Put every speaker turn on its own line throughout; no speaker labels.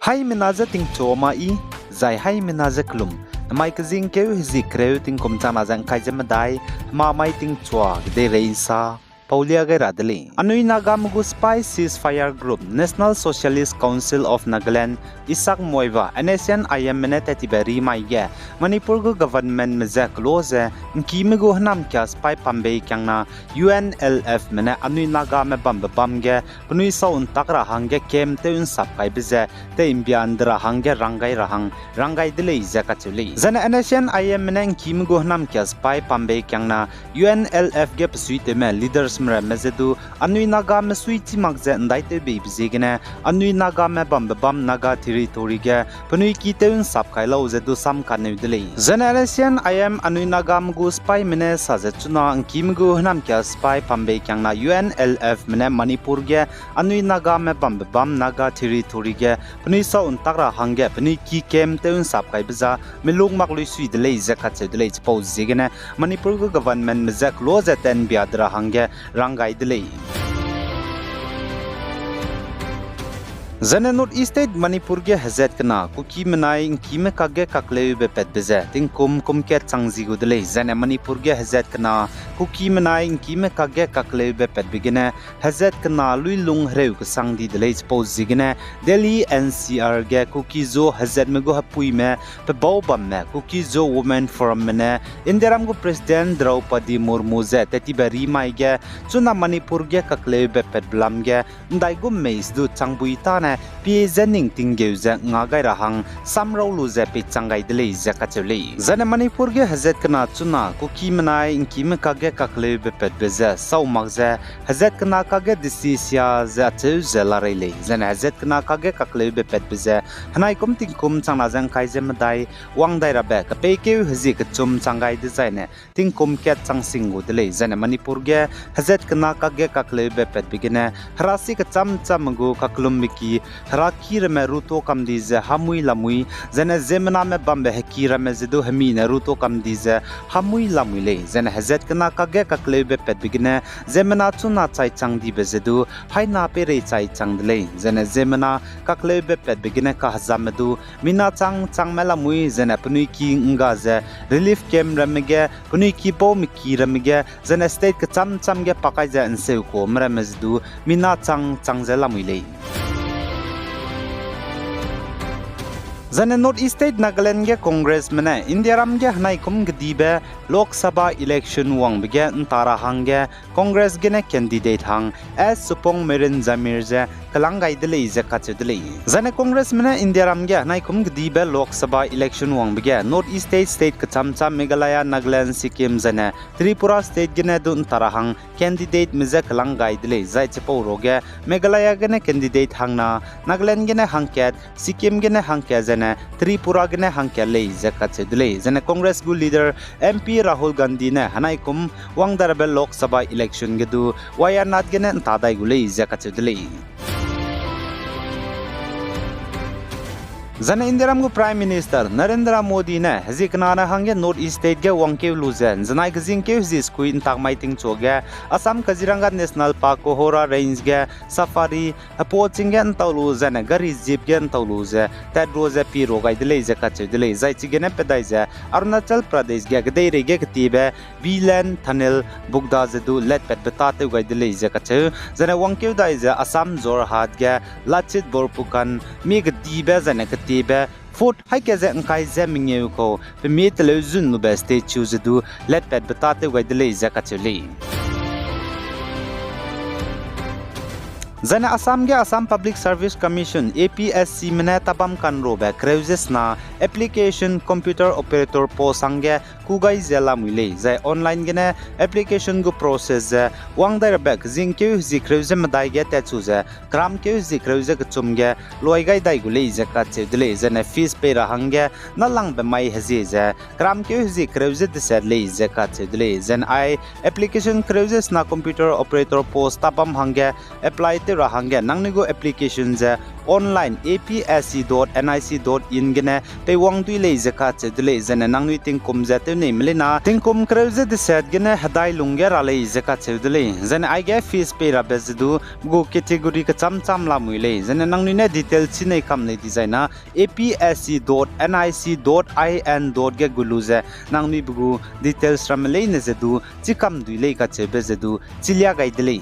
Hai menaza ting choma I zai hai menaza klum mai kazing keu hizik kreu ting kom chana jang kai jamadai ma mai ting chwa de reisa Paulia Radley. Anui Naga Mugu Spy Ceasefire Group, National Socialist Council of Nagaland, Isak Moiva, Anesian IM Minetiberi Maiga, Manipur Government Mezak Loze, Nkimigo Hanam Kya Spy Pambe Kyangna, UNLF Mene Anui Naga Me Bamba Bamge, Punui Saun Takra Hange Kem Teun Sapai Bize, Te Imbiandra Hange Rangai Rahang, Rangai Delay Zakatuli. Zana Anesian IM Mene Nkimigo Hanam Kya Spy Pambe Kyangna, UNLF Gep Suite Me Leaders Mezedu, Anui Naga me suiti magze ndaite bibzigene, Anui Naga me bam Naga territory ge, Panui Kiteun Sapkailo zedu Sam Kanudili. Generation I am Anui Naga Mgu Spy Mene Sazetuna, Kimgu Namkia Spy Pambe Kyangna UNLF Mene Manipur ge, Anui Naga me bam Naga territory ge, Panui Sa Untakra Hange, Panui Ki Kem Teun Sapkai Biza, Milung Maklu Sui delay Zakatse delay Pose Zigene, Manipur government Mezak Lozeten Biadra Hange. Rangai delay. Zane North East State Manipur ge hazet kana kuki menai kime kage kakle be pet beze ting kum ke changzi gudle zane Manipur ge hazet kana kuki menai kime kage kakle be pet bigene hazet kana lui lung hreu ka sangdi dele pose zigene Delhi NCR ge kuki zo hazet me go hapui me pe bawbam me kuki zo women forum me Indiram go president Draupadi Murmu ze teti beri mai ge chuna Manipur ge kakle be pet blam ge ndai go meis du changbui ta Pi Zening Tingeuza Naga Rahang Samro Luze Pichangai Delay Zakachuli. Zana Manipur ge Hazet Kana Chuna, Kuki Manai in Kimikage Kakle Bepet Beze, Sau Magze, Hazet Kana Kage Disisia Zatu Zelarele, Zana Hazet Kana Kage Kakle Bepet Beze, Hanai Kum Tinkum Chanazan Kaizemadai, Wang Dairabek, Peke Hazik Chum Changai Design, Tinkum Ket Changsingu Delay, Zana Manipur ge Hazet Kana Kage Kakle Bepet Begine, Harasik Cham Chamagu Kaklumiki. Harakira me ruto kamdize hamui lamui zene zemna me bambe hakira me zidu hamine ruto kamdize hamui lamui le zene hazet kana kage kaklebe pet bigine zemna chuna chai changdi bezidu haina pere chai changdle zene zemna kaklebe pet bigine ka hazamedu mina chang melamui zene punui ki ngaze relief camp ramege punui ki bom ki ramege zene state ka cham ge pakai ja anseu ko mramezdu mina chang zelamui le Zane North East State Nagaland ge Congress mene India ram ge hanai kum gdibe Lok Sabha election wang bege ntara hange Congress ge ne candidate hang as Supong Merin Zamir je kalangai dele je kachedele Zane Congress mene India ram ge hanai kum gdibe Lok Sabha election wang bege North East State ka chamcha Meghalaya Nagaland Sikkim zane Tripura State ge ne dun tara hang candidate mize kalangai dele zai chepo roge Meghalaya ge ne candidate hang na Nagaland ge ne hangket Sikkim ge ne hangket zane Tripura gene hangkele zakatse dele zane Congress gu leader MP Rahul Gandhi ne hanai kum wang darabel Lok Sabha election gedu Wayanad gene tadai gule zakatse dele Zana Indiram gu Prime Minister Narendra Modi ne haziknana hange North East State ge wangke luzen zanai gazing ke his kuin takmai ting choge Assam Kaziranga National Park ko Hora Range ge safari poaching ge tawlu zana gari jeep ge tawlu ze tad roze pi rogai dele ze kache dele zai chigene pedai ze Arunachal Pradesh ge gdei rege ktibe Bilan Tunnel bugda zedu let pet betate gai dele ze kache zana wangke dai ze Assam Jorhat ge Lachit Borpukan mi gdibe zana tibe foot haike ze nkai ze mingeu ko pe mi telezun no beste choose do let pet betate gai dele ze kachuli Zana Assam ge Assam Public Service Commission APSC mene tabam kanro be kreuses na application computer operator posange kugai zela mile zai online gene application go process wang dar back zingke zi kreuze madai ge ta chuze kram ke zi kreuze ge chumge loigai dai gule ze ka chedle zana fees pe rahange nalang be mai hazi ze kram ke zi kreuze de serle ze ka chedle zen I application kreuses na computer operator post tabam hange apply te rahangge nangnigo application je online apsc.nic.in gene pe wangdui le zaka chedle zane nangni tingkum jate ne mlina tingkum kreuze de set gene hadai lungge ra le zaka chedle zane I get fees pay ra bezdu go category ka cham la muile zane nangni ne detail chine kam ne designa apsc.nic.in ge guluze nangni bugu details ramle ne zedu chikam duile ka chebe zedu chilia gaidle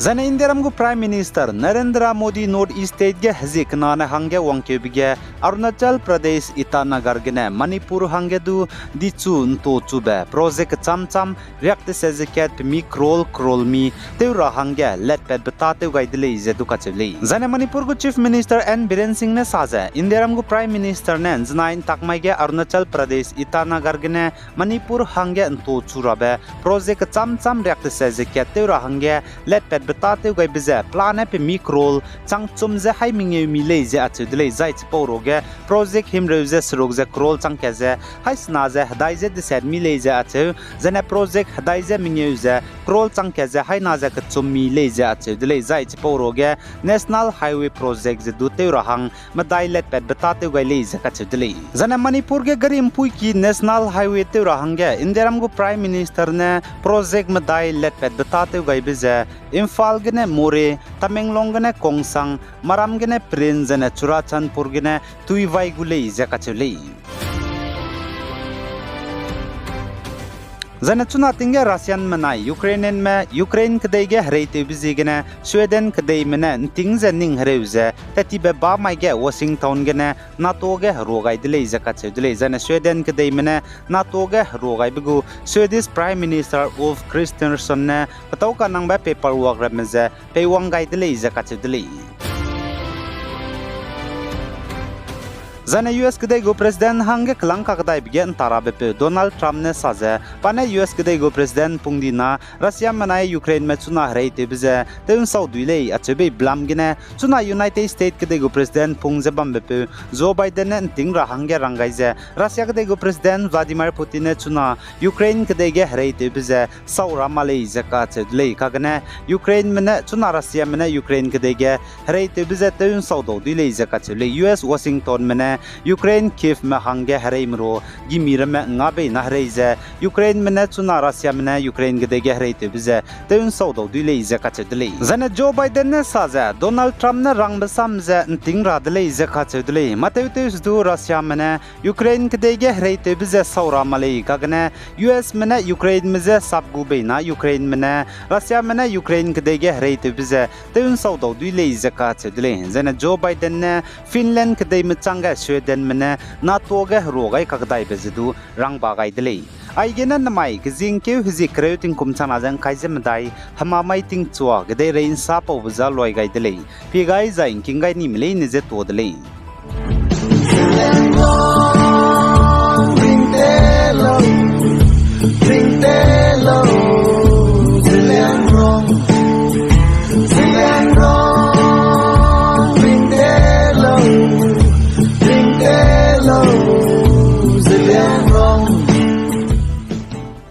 Zane Indiaramgu Prime Minister Narendra Modi North East State ge hazik nana hange wangke bige Arunachal Pradesh Itanagar gene Manipur hange du dichu nto chube project cham react sezeket mi krol mi teura hange let pet betate gaidle izedu kacheli Zane Manipur gu Chief Minister N Biren Singh ne saje Indiaramgu Prime Minister ne znain takmai ge Arunachal Pradesh Itanagar gene Manipur hange nto churabe project cham react sezeket teura hange let pet tate gai bize plan pe mikrol changchum je hai mingye mi le je achudle zai chporo ge project himreuze srok je krol changke je hai sna je hadai je de set mi le je achu jena project hadai je mingye je krol changke je hai na je kchum mi le je achudle zai chporo ge national highway project je dute rahang madai let pet betate gai le je kachudle jena manipur ge garim pui ki national highway te rahang ge indiaram go prime minister ne project madai let pet betate gai bize Imphal gene More, Tamenglong gene Kongsang, Maram gene Prince gene Churachandpur gene Tuivai gule Zakachuli. Zane chuna tinge Russian manai Ukrainian me Ukraine kdai ge hreite bizigene Sweden kdai mena ting ze ning hreuze tatibe ba mai ge Washington gene NATO ge rogai dile zakache dile zane Sweden kdai mena NATO ge rogai bigu Swedish Prime Minister Ulf Kristersson ne patau ka nang ba paperwork rameze pewang gai dile zakache dile Zane US kdai go president hange klang ka kdai bigen tarabe pe Donald Trump ne saje pane US kdai go president pungdina Russia manai Ukraine me chuna hreite bize teun saudi le achebe blam gine chuna United States kdai go president pungje bambe pe Joe Biden ne ting ra hange rangai je Russia kdai go president Vladimir Putin ne chuna Ukraine kdai ge hreite bize saura male zaka chedle kagane Ukraine mena chuna Russia mena Ukraine kdai ge hreite bize teun saudo dile zaka chele US Washington mena Ukraine Kiev me hange hareimro gimira me ngabe na hareize Ukraine mena chuna Russia mena Ukraine gede ge hareite bize teun saudo dile ize kachedle zane Joe Biden ne saze Donald Trump ne rang besam ze ting ra dile ize kachedle mateus du Russia mena Ukraine gede ge hareite bize saura malei kagne US mena Ukraine meze sabgu be na Ukraine mena Russia mena Ukraine gede ge hareite bize teun saudo dile ize kachedle zane Joe Biden ne Finland gede mchanga Sweden mena NATO ge rogai kakdai bezidu rang bagai dile aigena namai gizing ke hizi kreuting kumchana jang kaizem dai hamamai ting chua gede rein sa po buza loi gai dile pi gai zain kingai ni mile ni je to dile